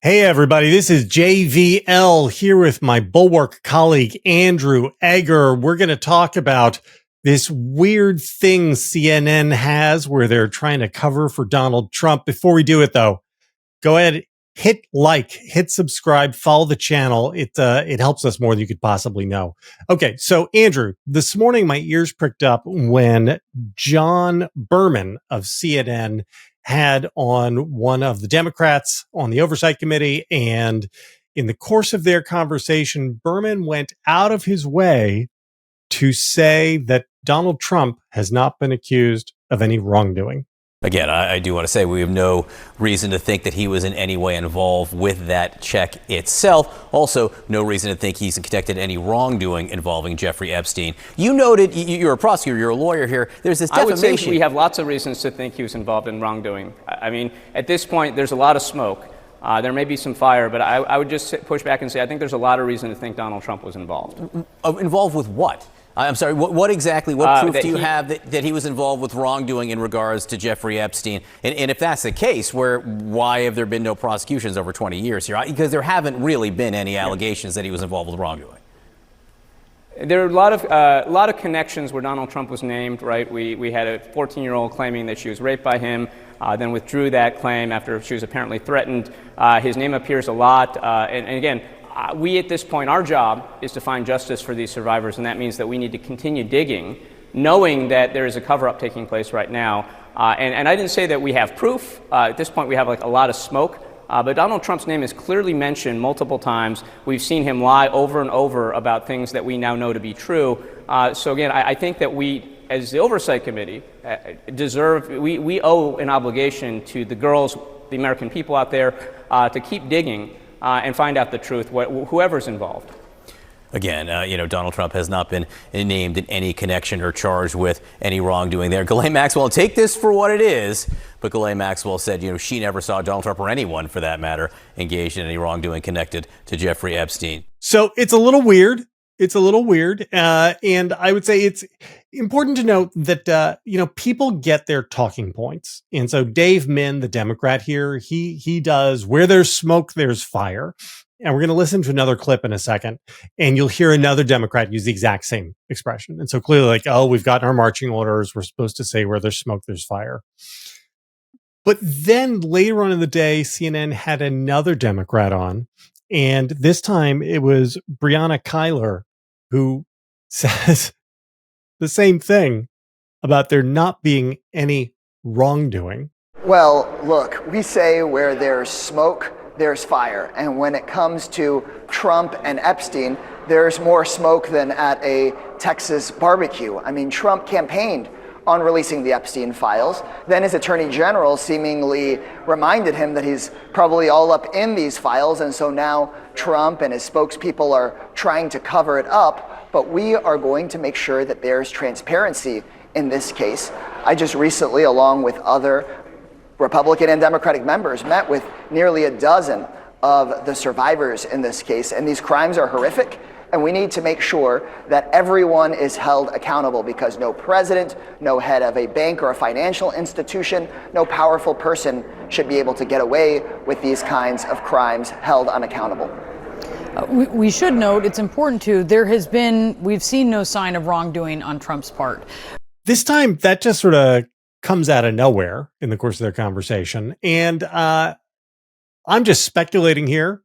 Hey, everybody, this is JVL here with my Bulwark colleague, Andrew Egger. We're going to talk about this weird thing CNN has where they're trying to cover for Donald Trump. Before we do it, though, go ahead, hit like, hit subscribe, follow the channel. It helps us more than you could possibly know. Okay, so Andrew, this morning my ears pricked up when John Berman of CNN had on one of the Democrats on the Oversight Committee. And in the course of their conversation, Berman went out of his way to say that Donald Trump has not been accused of any wrongdoing. Again, I do want to say we have no reason to think that he was in any way involved with that check itself. Also, no reason to think he's connected to any wrongdoing involving Jeffrey Epstein. You noted, you're a prosecutor, you're a lawyer here. There's this defamation. I would say we have lots of reasons to think he was involved in wrongdoing. I mean, at this point, there's a lot of smoke. There may be some fire, but I would just push back and say I think there's a lot of reason to think Donald Trump was involved. Involved with what? I'm sorry, what exactly, what proof do you have that he was involved with wrongdoing in regards to Jeffrey Epstein? And if that's the case, why have there been no prosecutions over 20 years here? Because there haven't really been any allegations that he was involved with wrongdoing. There are a lot of connections where Donald Trump was named, right? We had a 14-year-old claiming that she was raped by him, then withdrew that claim after she was apparently threatened. His name appears a lot, and again, we at this point, our job is to find justice for these survivors, and that means that we need to continue digging, knowing that there is a cover-up taking place right now. And I didn't say that we have proof. At this point, we have like a lot of smoke. But Donald Trump's name is clearly mentioned multiple times. We've seen him lie over and over about things that we now know to be true. So again, I think that we, as the Oversight Committee, we owe an obligation to the girls, the American people out there, to keep digging and find out the truth, whoever's involved. Again, Donald Trump has not been named in any connection or charged with any wrongdoing there. Ghislaine Maxwell, take this for what it is, but Ghislaine Maxwell said, she never saw Donald Trump or anyone, for that matter, engaged in any wrongdoing connected to Jeffrey Epstein. So it's a little weird. And I would say it's important to note that, people get their talking points. And so Dave Min, the Democrat here, he does where there's smoke, there's fire. And we're going to listen to another clip in a second, and you'll hear another Democrat use the exact same expression. And so clearly we've gotten our marching orders. We're supposed to say where there's smoke, there's fire. But then later on in the day, CNN had another Democrat on, and this time it was Breonna Kyler, who says the same thing about there not being any wrongdoing. Well, look, we say where there's smoke, there's fire. And when it comes to Trump and Epstein, there's more smoke than at a Texas barbecue. I mean, Trump campaigned on releasing the Epstein files. Then his attorney general seemingly reminded him that he's probably all up in these files. And so now Trump and his spokespeople are trying to cover it up. But we are going to make sure that there's transparency in this case. I just recently, along with other Republican and Democratic members, met with nearly a dozen of the survivors in this case. And these crimes are horrific. And we need to make sure that everyone is held accountable, because no president, no head of a bank or a financial institution, no powerful person should be able to get away with these kinds of crimes held unaccountable. We should note, it's important too, we've seen no sign of wrongdoing on Trump's part. This time that just sort of comes out of nowhere in the course of their conversation. And I'm just speculating here.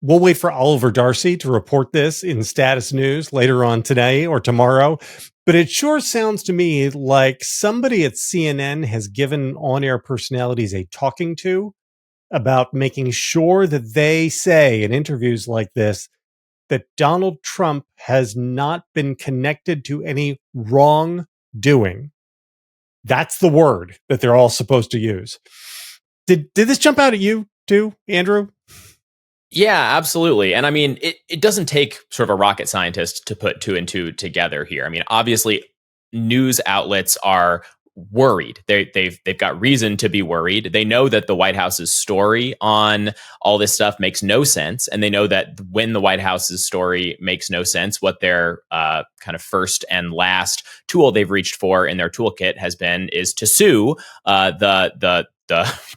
We'll wait for Oliver Darcy to report this in Status News later on today or tomorrow. But it sure sounds to me like somebody at CNN has given on-air personalities a talking to about making sure that they say in interviews like this that Donald Trump has not been connected to any wrongdoing. That's the word that they're all supposed to use. Did this jump out at you too, Andrew? Yeah, absolutely. And I mean, it doesn't take sort of a rocket scientist to put two and two together here. I mean, obviously, news outlets are worried. They've got reason to be worried. They know that the White House's story on all this stuff makes no sense, and they know that when the White House's story makes no sense, what their kind of first and last tool they've reached for in their toolkit is to sue the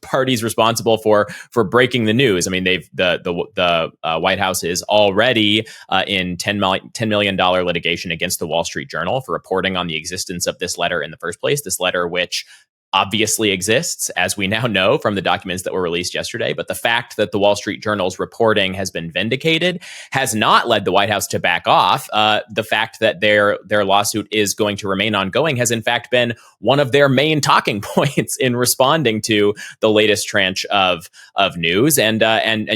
parties responsible for breaking the news. I mean, the White House is already in $10 million litigation against the Wall Street Journal for reporting on the existence of this letter in the first place. This letter, which obviously exists, as we now know from the documents that were released yesterday. But the fact that the Wall Street Journal's reporting has been vindicated has not led the White House to back off. The fact that their lawsuit is going to remain ongoing has in fact been one of their main talking points in responding to the latest tranche of news. And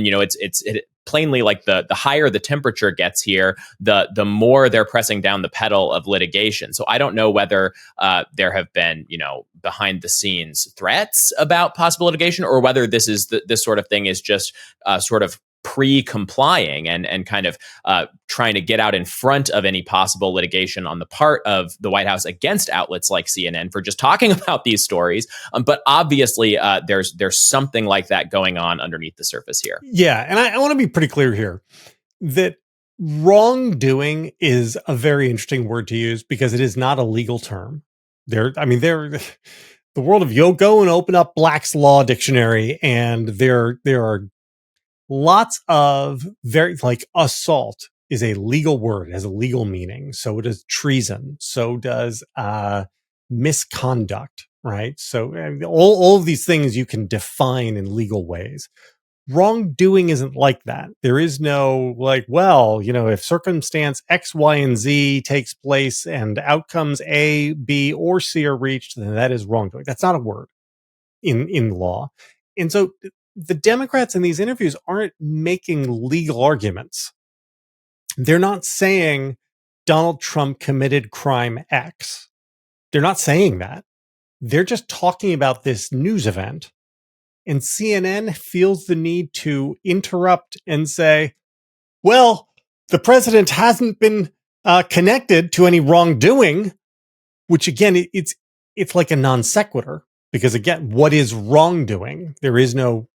you know, it plainly, like the higher the temperature gets here, the more they're pressing down the pedal of litigation. So I don't know whether there have been, you know, behind the scenes threats about possible litigation, or whether this sort of thing is just sort of pre-complying and kind of trying to get out in front of any possible litigation on the part of the White House against outlets like CNN for just talking about these stories. But obviously, there's something like that going on underneath the surface here. Yeah, and I want to be pretty clear here that wrongdoing is a very interesting word to use because it is not a legal term. The world of go and open up Black's Law Dictionary, and there are lots of very, like, assault is a legal word, it has a legal meaning. So does treason. So does misconduct, right? So all of these things you can define in legal ways. Wrongdoing isn't like that. There is no, like, well, you know, if circumstance X, Y, and Z takes place and outcomes A, B, or C are reached, then that is wrongdoing. That's not a word in law. And so the Democrats in these interviews aren't making legal arguments. They're not saying Donald Trump committed crime X. They're not saying that. They're just talking about this news event. And CNN feels the need to interrupt and say, well, the president hasn't been connected to any wrongdoing, which again, it's like a non sequitur, because again, what is wrongdoing? There is no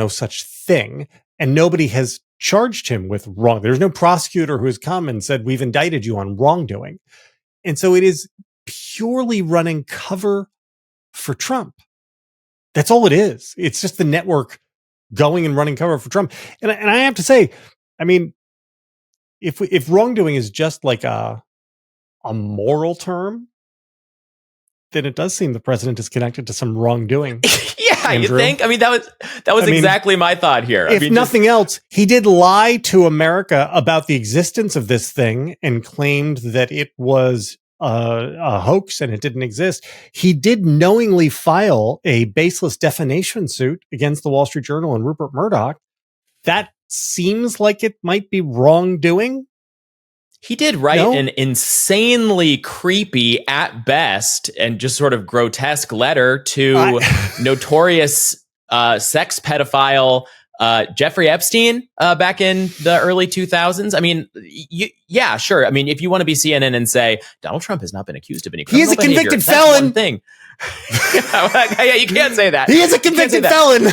such thing, and nobody has charged him with wrong. There's no prosecutor who has come and said, we've indicted you on wrongdoing. And so it is purely running cover for Trump. That's all it is. It's just the network going and running cover for Trump. And I have to say, I mean, if wrongdoing is just like a moral term, then it does seem the president is connected to some wrongdoing. Yeah, Andrew. You think? I mean, that was exactly my thought here. If nothing else, he did lie to America about the existence of this thing and claimed that it was a hoax and it didn't exist. He did knowingly file a baseless defamation suit against the Wall Street Journal and Rupert Murdoch. That seems like it might be wrongdoing. He did write an insanely creepy, at best, and just sort of grotesque letter to notorious sex pedophile Jeffrey Epstein back in the early 2000s. I mean, yeah, sure. I mean, if you want to be CNN and say Donald Trump has not been accused of any criminal behavior, he is a convicted felon. One thing. Yeah, you can't say that. He is a convicted felon.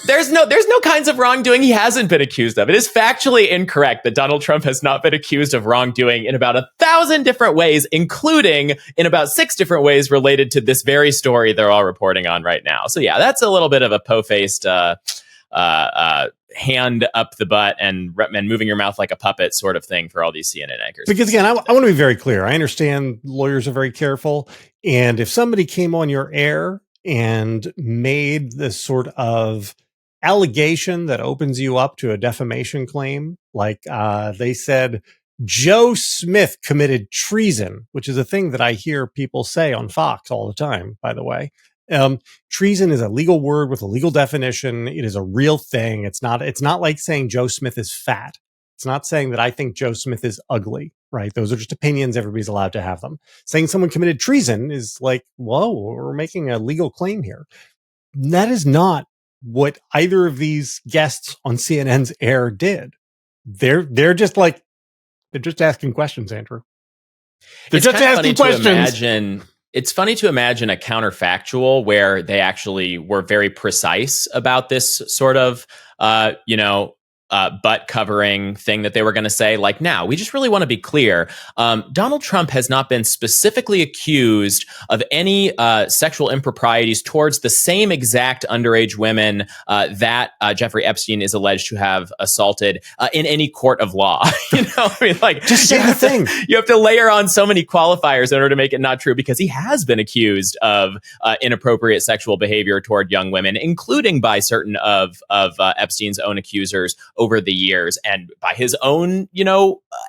There's no kinds of wrongdoing he hasn't been accused of. It is factually incorrect that Donald Trump has not been accused of wrongdoing in about 1,000 different ways, including in about 6 different ways related to this very story they're all reporting on right now. So yeah, that's a little bit of a po-faced hand up the butt and moving your mouth like a puppet sort of thing for all these CNN anchors. Because again, I want to be very clear. I understand lawyers are very careful. And if somebody came on your air and made this sort of allegation that opens you up to a defamation claim, like they said Joe Smith committed treason, which is a thing that I hear people say on Fox all the time, by the way. Treason is a legal word with a legal definition. It is a real thing. It's not like saying Joe Smith is fat. It's not saying that I think Joe Smith is ugly, right? Those are just opinions. Everybody's allowed to have them. Saying someone committed treason is like, whoa, we're making a legal claim here. That is not what either of these guests on CNN's air did. They're just asking questions, Andrew. They're just asking questions. It's funny to imagine a counterfactual where they actually were very precise about this sort of, butt covering thing that they were going to say. Like, now, we just really want to be clear. Donald Trump has not been specifically accused of any sexual improprieties towards the same exact underage women that Jeffrey Epstein is alleged to have assaulted in any court of law. I mean, like, just say the thing. You have to layer on so many qualifiers in order to make it not true, because he has been accused of inappropriate sexual behavior toward young women, including by certain of Epstein's own accusers over the years, and by his own,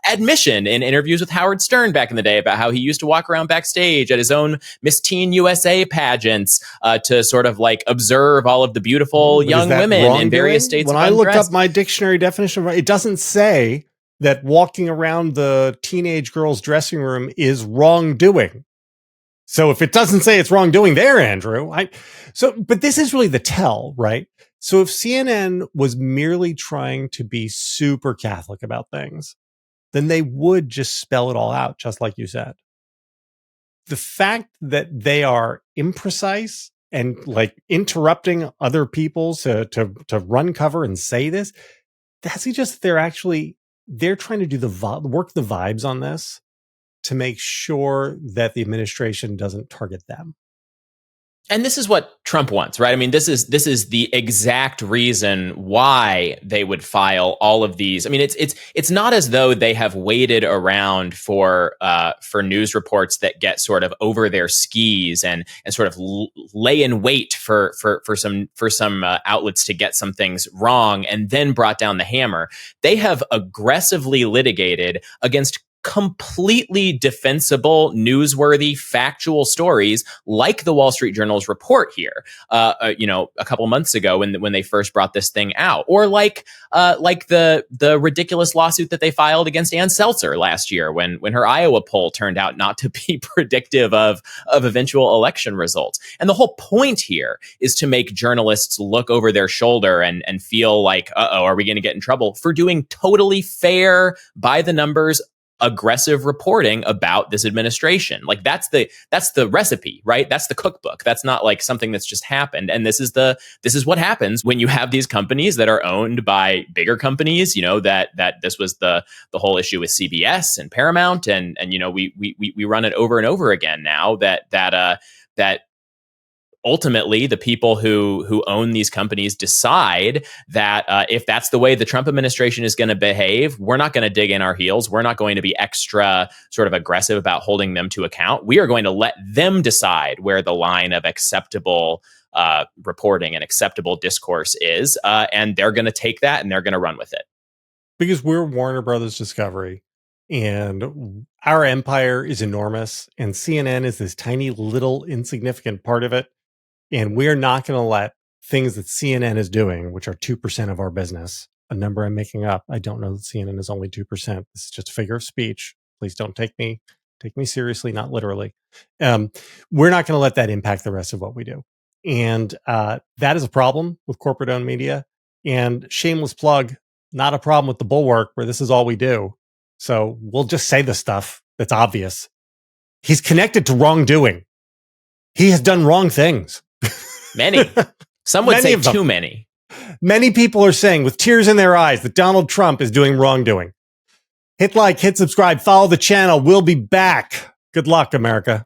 admission in interviews with Howard Stern back in the day about how he used to walk around backstage at his own Miss Teen USA pageants to sort of like observe all of the beautiful young women in various states. When I looked up my dictionary definition, it doesn't say that walking around the teenage girl's dressing room is wrongdoing. So if it doesn't say it's wrongdoing there, Andrew, but this is really the tell, right? So if CNN was merely trying to be super Catholic about things, then they would just spell it all out, just like you said. The fact that they are imprecise and like interrupting other people to run cover and say this, that suggests that they're trying to do work the vibes on this to make sure that the administration doesn't target them. And this is what Trump wants, right? I mean, this is the exact reason why they would file all of these. I mean, it's not as though they have waited around for news reports that get sort of over their skis and sort of lay in wait for some outlets to get some things wrong and then brought down the hammer. They have aggressively litigated against completely defensible, newsworthy, factual stories like the Wall Street Journal's report here, a couple months ago when they first brought this thing out, or like the ridiculous lawsuit that they filed against Ann Seltzer last year when her Iowa poll turned out not to be predictive of eventual election results. And the whole point here is to make journalists look over their shoulder and feel like, are we going to get in trouble for doing totally fair, by the numbers, aggressive reporting about this administration. Like that's the recipe, right? That's the cookbook. That's not like something that's just happened. And this is what happens when you have these companies that are owned by bigger companies, that this was the whole issue with CBS and Paramount. And we run it over and over again now that ultimately, the people who own these companies decide that if that's the way the Trump administration is going to behave, we're not going to dig in our heels. We're not going to be extra sort of aggressive about holding them to account. We are going to let them decide where the line of acceptable reporting and acceptable discourse is. And they're going to take that and they're going to run with it. Because we're Warner Brothers Discovery and our empire is enormous and CNN is this tiny little insignificant part of it. And we're not going to let things that CNN is doing, which are 2% of our business, a number I'm making up. I don't know that CNN is only 2%. This is just a figure of speech. Please don't take me seriously, not literally. We're not going to let that impact the rest of what we do. And that is a problem with corporate owned media. And shameless plug, not a problem with the Bulwark, where this is all we do. So we'll just say the stuff that's obvious. He's connected to wrongdoing. He has done wrong things. Many. Some would say too many. Many people are saying with tears in their eyes that Donald Trump is doing wrongdoing. Hit like, hit subscribe, follow the channel. We'll be back. Good luck, America.